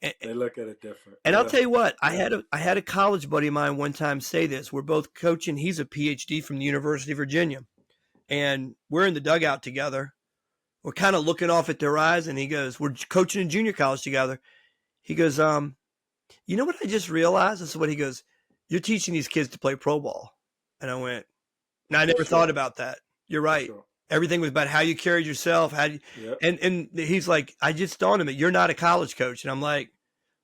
And, They look at it different. and I'll Yeah. tell you what, Yeah. I had a college buddy of mine one time say this. We're both coaching. He's a PhD from the University of Virginia, and we're in the dugout together. We're kind of looking off at their eyes, and he goes, "We're coaching in junior college together." He goes, "You know what I just realized?" This is what he goes, "You're teaching these kids to play pro ball." And I went, "No, I For never thought sure. about that. You're For right. sure. Everything was about how you carried yourself, how you, Yep. and he's like, I just dawned on me, you're not a college coach." And I'm like,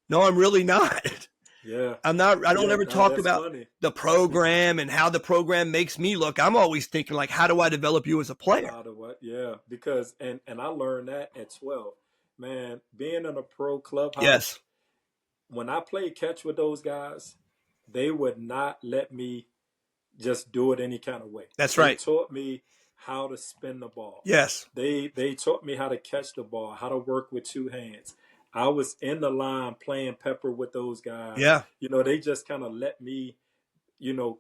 "No, I'm really not. Yeah. I'm not. I don't Yeah. ever Nah, talk that's about funny. the program and how the program makes me look. I'm always thinking like, how do I develop you as a player?" How to what? Yeah. Because and I learned that at 12. Man, being in a pro clubhouse, Yes, when I played catch with those guys, they would not let me just do it any kind of way. that's They right. taught me how to spin the ball. Yes, They taught me how to catch the ball, how to work with two hands. I was in the line playing pepper with those guys. yeah, They just kind of let me,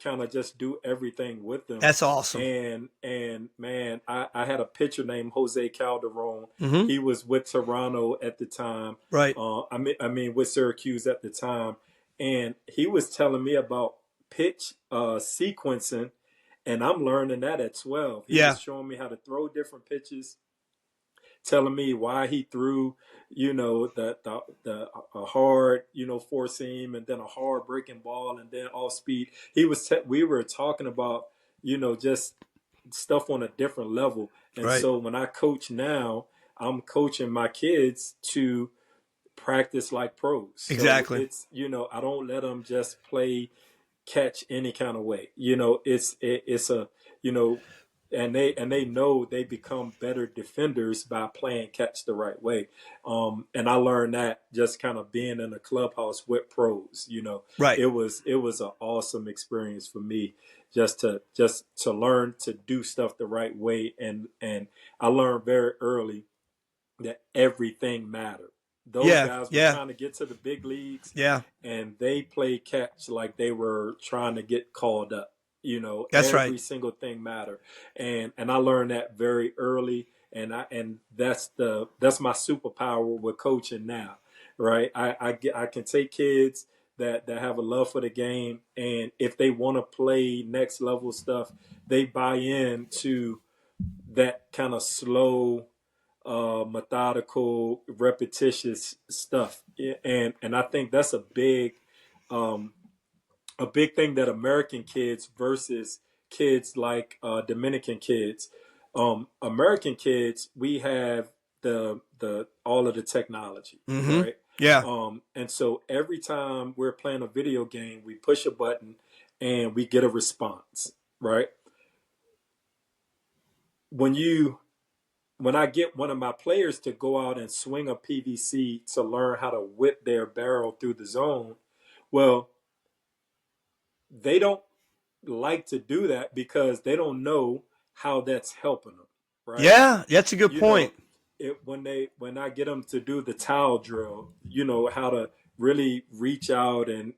kind of just do everything with them. that's awesome. And man, I had a pitcher named Jose Calderon. Mm-hmm. He was with Toronto at the time. Right. I mean with Syracuse at the time, and he was telling me about pitch sequencing, and I'm learning that at 12. He Yeah, was showing me how to throw different pitches, telling me why he threw, the a hard, four seam, and then a hard breaking ball, and then off speed. We were talking about, just stuff on a different level. And right. so when I coach now, I'm coaching my kids to practice like pros. So Exactly. it's, I don't let them just play catch any kind of way. It's a, and they know they become better defenders by playing catch the right way. And I learned that just kind of being in a clubhouse with pros. Right. It was an awesome experience for me just to learn to do stuff the right way. And I learned very early that everything mattered. Those Yeah. guys were Yeah. trying to get to the big leagues, Yeah. and they played catch like they were trying to get called up. That's right. Every single thing mattered, and I learned that very early, and that's my superpower with coaching now, right? I can take kids that have a love for the game, and if they want to play next level stuff, they buy into that kind of slow, methodical, repetitious stuff. And I think that's um, a big thing that American kids versus kids like Dominican kids. American kids, we have the all of the technology, Mm-hmm. right? Yeah. And so every time we're playing a video game, we push a button and we get a response, right? When I get one of my players to go out and swing a PVC to learn how to whip their barrel through the zone, well, they don't like to do that because they don't know how that's helping them, right? Yeah. That's a good You know, point. when I get them to do the towel drill, how to really reach out and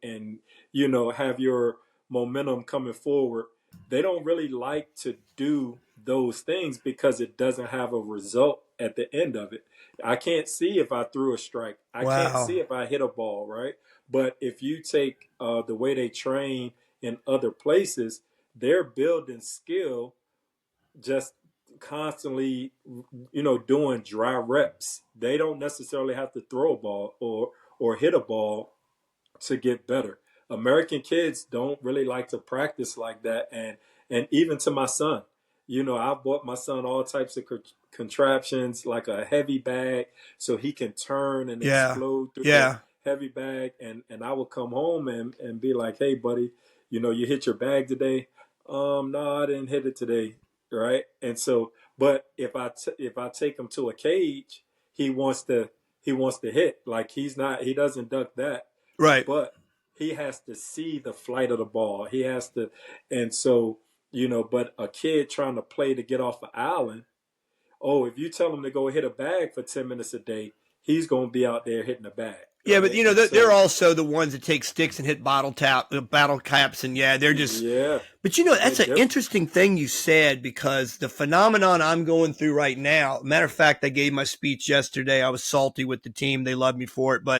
have your momentum coming forward. They don't really like to do those things because it doesn't have a result at the end of it. I can't see if I threw a strike. I can't Wow. see if I hit a ball, right? But if you take the way they train in other places, they're building skill just constantly, doing dry reps. They don't necessarily have to throw a ball or hit a ball to get better. American kids don't really like to practice like that, and even to my son, I bought my son all types of contraptions, like a heavy bag, so he can turn and Yeah. explode through the Yeah. heavy bag, and I would come home and be like, hey buddy, you hit your bag today? No, I didn't hit it today, right? And so, but if I take him to a cage, he wants to hit. Like he doesn't duck that, Right. but he has to see the flight of the ball. He has to, and so, but a kid trying to play to get off an island, oh, if you tell him to go hit a bag for 10 minutes a day, he's going to be out there hitting a bag. Yeah, but Right? And they're so, also the ones that take sticks and hit bottle caps, and yeah, they're just. yeah, But they're that's an different. interesting thing you said, because the phenomenon I'm going through right now. Matter of fact, I gave my speech yesterday. I was salty with the team; they loved me for it, but